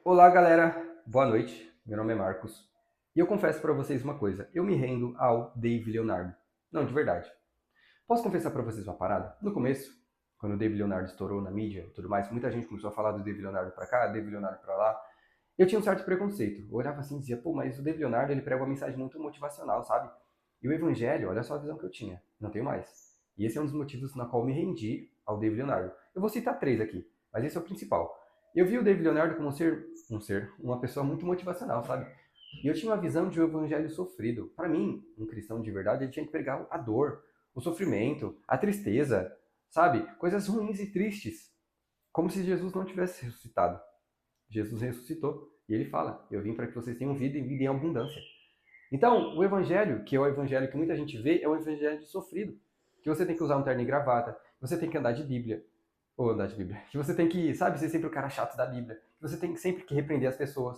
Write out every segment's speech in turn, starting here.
Olá, galera. Boa noite. Meu nome é Marcos. E eu confesso pra vocês uma coisa. Eu me rendo ao Dave Leonardo. Não, de verdade. Posso confessar pra vocês uma parada? No começo, quando o Dave Leonardo estourou na mídia e tudo mais, muita gente começou a falar do Dave Leonardo pra cá, Dave Leonardo pra lá. Eu tinha um certo preconceito. Eu olhava assim e dizia, pô, mas o Dave Leonardo, ele prega uma mensagem muito motivacional, sabe? E o evangelho, olha só a visão que eu tinha. Não tenho mais. E esse é um dos motivos na qual eu me rendi ao Dave Leonardo. Eu vou citar três aqui, mas esse é o principal. Eu vi o Dave Leonardo como uma pessoa muito motivacional, sabe? E eu tinha uma visão de um evangelho sofrido. Para mim, um cristão de verdade, ele tinha que pregar a dor, o sofrimento, a tristeza, sabe? Coisas ruins e tristes, como se Jesus não tivesse ressuscitado. Jesus ressuscitou e ele fala: Eu vim para que vocês tenham vida e vida em abundância. Então, o evangelho, que é o evangelho que muita gente vê, é o evangelho sofrido. Que você tem que usar um terno e gravata, você tem que andar de Bíblia, ou andar de Bíblia, que você tem que, sabe, ser sempre o cara chato da Bíblia, que você tem sempre que repreender as pessoas.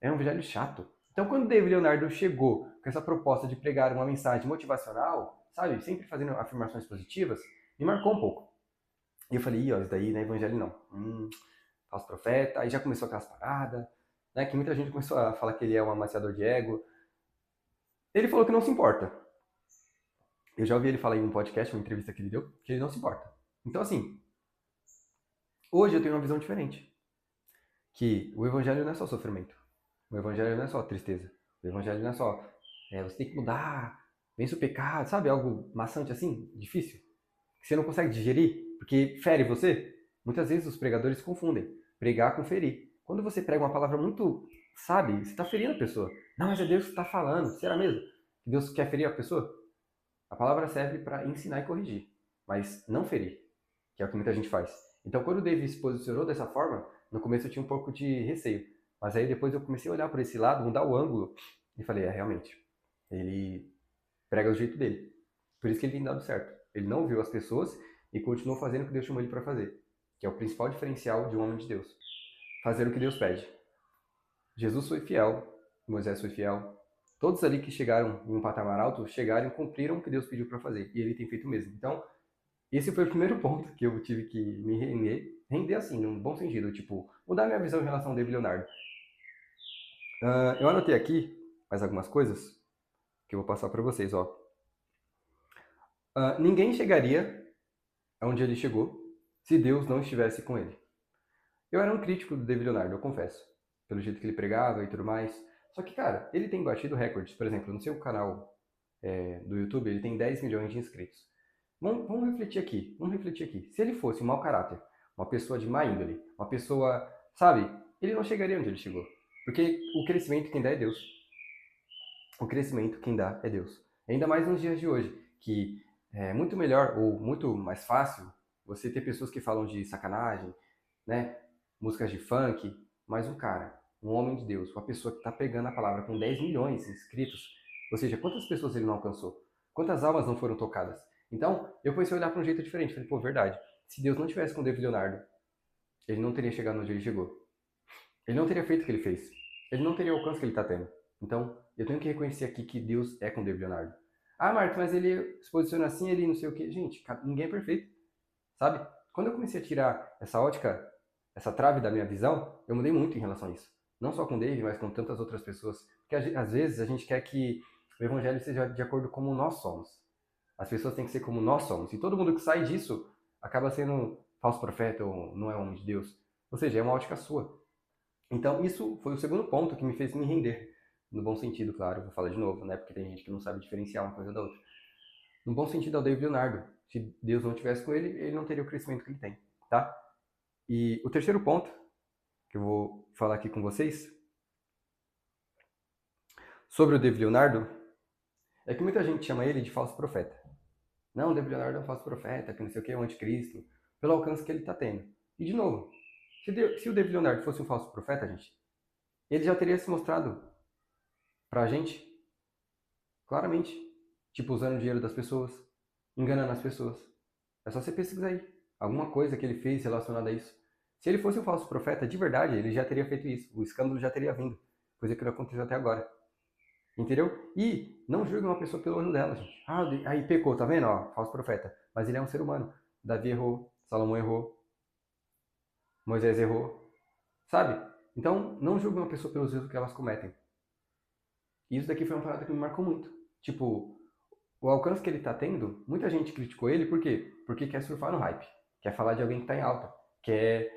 É um evangelho chato. Então, quando David Leonardo chegou com essa proposta de pregar uma mensagem motivacional, sabe, sempre fazendo afirmações positivas, me marcou um pouco. E eu falei, ih, ó, isso daí não é evangelho não. Falso profeta. Aí já começou aquelas paradas, né, que muita gente começou a falar que ele é um amaciador de ego. Ele falou que não se importa. Eu já ouvi ele falar em um podcast, uma entrevista que ele deu, que ele não se importa. Então, assim, hoje eu tenho uma visão diferente. Que o evangelho não é só sofrimento. O evangelho não é só tristeza. O evangelho não é só você tem que mudar, vence o pecado, sabe? Algo maçante assim, difícil, que você não consegue digerir, porque fere você. Muitas vezes os pregadores confundem pregar com ferir. Quando você prega uma palavra muito, sabe, você está ferindo a pessoa. Não, mas é Deus que está falando. Será mesmo que Deus quer ferir a pessoa? A palavra serve para ensinar e corrigir, mas não ferir, que é o que muita gente faz. Então, quando o David se posicionou dessa forma, no começo eu tinha um pouco de receio, mas aí depois eu comecei a olhar por esse lado, mudar o ângulo, e falei, realmente, ele prega do jeito dele. Por isso que ele tem dado certo. Ele não viu as pessoas e continuou fazendo o que Deus chamou ele para fazer, que é o principal diferencial de um homem de Deus. Fazer o que Deus pede. Jesus foi fiel, Moisés foi fiel. Todos ali que chegaram em um patamar alto, chegaram e cumpriram o que Deus pediu para fazer. E ele tem feito o mesmo. Então, esse foi o primeiro ponto que eu tive que me render assim, num bom sentido, tipo, mudar minha visão em relação ao David Leonardo. Eu anotei aqui mais algumas coisas que eu vou passar para vocês, ó. Ninguém chegaria aonde ele chegou se Deus não estivesse com ele. Eu era um crítico do David Leonardo, eu confesso, pelo jeito que ele pregava e tudo mais. Só que, cara, ele tem batido recordes. Por exemplo, no seu canal do YouTube, ele tem 10 milhões de inscritos. Vamos refletir aqui, vamos refletir aqui. Se ele fosse um mau caráter, uma pessoa de má índole, uma pessoa, sabe, ele não chegaria onde ele chegou. Porque o crescimento quem dá é Deus. O crescimento quem dá é Deus. Ainda mais nos dias de hoje, que é muito melhor ou muito mais fácil você ter pessoas que falam de sacanagem, né? Músicas de funk, mas um cara, um homem de Deus, uma pessoa que está pegando a palavra com 10 milhões de inscritos, ou seja, quantas pessoas ele não alcançou? Quantas almas não foram tocadas? Então, eu comecei a olhar para um jeito diferente. Falei, pô, verdade. Se Deus não tivesse com o David Leonardo, ele não teria chegado onde ele chegou. Ele não teria feito o que ele fez. Ele não teria o alcance que ele está tendo. Então, eu tenho que reconhecer aqui que Deus é com o David Leonardo. Ah, Marcos, mas ele se posiciona assim, ele não sei o quê. Gente, ninguém é perfeito, sabe? Quando eu comecei a tirar essa ótica, essa trave da minha visão, eu mudei muito em relação a isso. Não só com o Dave, mas com tantas outras pessoas. Porque às vezes a gente quer que o evangelho seja de acordo com como nós somos. As pessoas têm que ser como nós somos. E todo mundo que sai disso acaba sendo falso profeta ou não é homem de Deus. Ou seja, é uma ótica sua. Então, isso foi o segundo ponto que me fez me render. No bom sentido, claro, vou falar de novo, né? Porque tem gente que não sabe diferenciar uma coisa da outra. No bom sentido, é o David Leonardo. Se Deus não tivesse com ele, ele não teria o crescimento que ele tem, tá? E o terceiro ponto que eu vou falar aqui com vocês sobre o David Leonardo é que muita gente chama ele de falso profeta. Não, o David Leonardo é um falso profeta, que não sei o que, é um anticristo, pelo alcance que ele está tendo. E de novo, se o David Leonardo fosse um falso profeta, gente, ele já teria se mostrado pra gente claramente. Tipo, usando o dinheiro das pessoas, enganando as pessoas. É só você pesquisar aí. Alguma coisa que ele fez relacionada a isso. Se ele fosse um falso profeta de verdade, ele já teria feito isso. O escândalo já teria vindo. Coisa que não aconteceu até agora. Entendeu? E não julgue uma pessoa pelo erro dela, gente. Ah, aí pecou, tá vendo? Ó, falso profeta. Mas ele é um ser humano. Davi errou, Salomão errou, Moisés errou. Sabe? Então, não julgue uma pessoa pelos erros que elas cometem. E isso daqui foi uma parada que me marcou muito. Tipo, o alcance que ele tá tendo, muita gente criticou ele, por quê? Porque quer surfar no hype. Quer falar de alguém que tá em alta. Quer,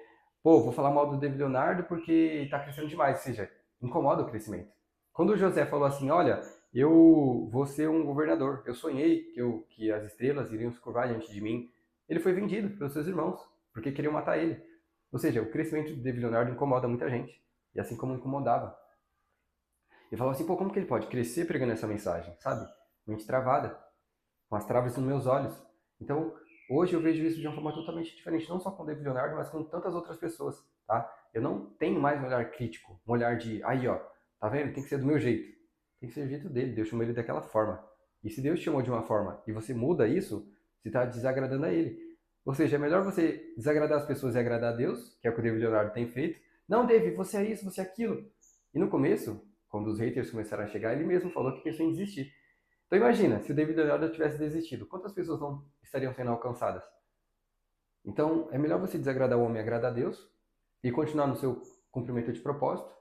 pô, vou falar mal do David Leonardo porque tá crescendo demais. Ou seja, incomoda o crescimento. Quando o José falou assim, olha, eu vou ser um governador. Eu sonhei que as estrelas iriam se curvar diante de mim. Ele foi vendido pelos seus irmãos, porque queriam matar ele. Ou seja, o crescimento do David Leonardo incomoda muita gente. E assim como incomodava. E falava assim, pô, como que ele pode crescer pregando essa mensagem, sabe? Mente travada, com as travas nos meus olhos. Então, hoje eu vejo isso de uma forma totalmente diferente, não só com o David Leonardo, mas com tantas outras pessoas, tá? Eu não tenho mais um olhar crítico, um olhar de, aí ó, tá vendo? Tem que ser do meu jeito. Tem que ser do jeito dele, Deus chamou ele daquela forma. E se Deus te chamou de uma forma e você muda isso, você está desagradando a ele. Ou seja, é melhor você desagradar as pessoas e agradar a Deus, que é o que o David Leonardo tem feito. Não, David, você é isso, você é aquilo. E no começo, quando os haters começaram a chegar, ele mesmo falou que pensou em desistir. Então imagina, se o David Leonardo tivesse desistido, quantas pessoas não estariam sendo alcançadas? Então é melhor você desagradar o homem e agradar a Deus e continuar no seu cumprimento de propósito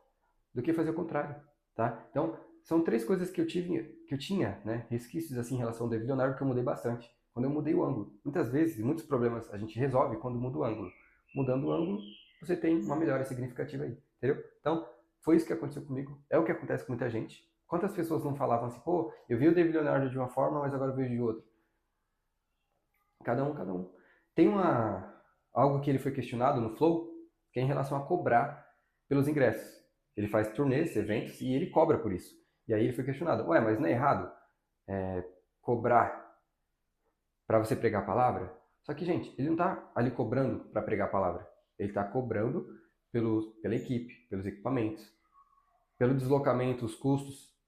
do que fazer o contrário, tá? Então são três coisas que eu tinha, né, resquícios assim em relação ao David Leonardo que eu mudei bastante. Quando eu mudei o ângulo, muitas vezes, muitos problemas a gente resolve quando muda o ângulo. Mudando o ângulo, você tem uma melhora significativa aí, entendeu? Então foi isso que aconteceu comigo, é o que acontece com muita gente. Quantas pessoas não falavam assim, pô, eu vi o David Leonardo de uma forma, mas agora eu vejo de outra. Cada um, cada um. Tem algo que ele foi questionado no Flow, que é em relação a cobrar pelos ingressos. Ele faz turnês, eventos, e ele cobra por isso. E aí ele foi questionado, ué, mas não é errado cobrar para você pregar a palavra? Só que, gente, ele não está ali cobrando para pregar a palavra. Ele está cobrando pela equipe, pelos equipamentos, pelo deslocamento, os custos.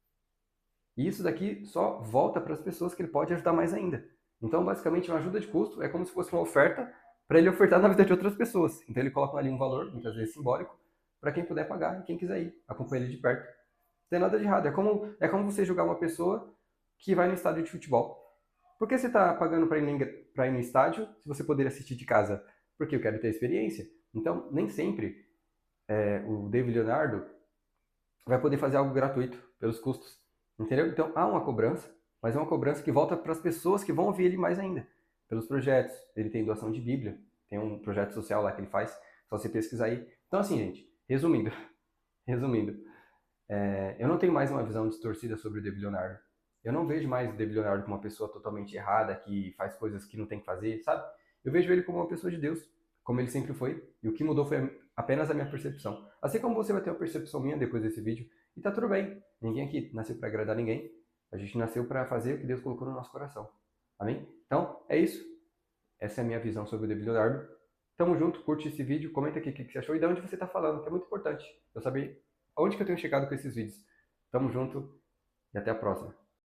E isso daqui só volta para as pessoas que ele pode ajudar mais ainda. Então, basicamente, uma ajuda de custo é como se fosse uma oferta para ele ofertar na vida de outras pessoas. Então, ele coloca ali um valor, muitas vezes simbólico, para quem puder pagar e quem quiser ir, acompanha ele de perto. Não tem nada de errado. É como você julgar uma pessoa que vai no estádio de futebol. Por que você está pagando para ir no estádio se você poderia assistir de casa? Porque eu quero ter experiência. Então, nem sempre o David Leonardo vai poder fazer algo gratuito pelos custos. Entendeu? Então há uma cobrança, mas é uma cobrança que volta para as pessoas que vão ouvir ele mais ainda. Pelos projetos. Ele tem doação de Bíblia, tem um projeto social lá que ele faz, só você pesquisar aí. Então, assim, gente, resumindo, resumindo, eu não tenho mais uma visão distorcida sobre o David Leonardo. Eu não vejo mais o David Leonardo como uma pessoa totalmente errada, que faz coisas que não tem que fazer, sabe? Eu vejo ele como uma pessoa de Deus, como ele sempre foi, e o que mudou foi apenas a minha percepção. Assim como você vai ter uma percepção minha depois desse vídeo, e tá tudo bem. Ninguém aqui nasceu para agradar ninguém. A gente nasceu para fazer o que Deus colocou no nosso coração. Amém? Então, é isso. Essa é a minha visão sobre o David Leonardo. Tamo junto, curte esse vídeo, comenta aqui o que você achou e de onde você tá falando, que é muito importante eu saber aonde que eu tenho chegado com esses vídeos. Tamo junto e até a próxima.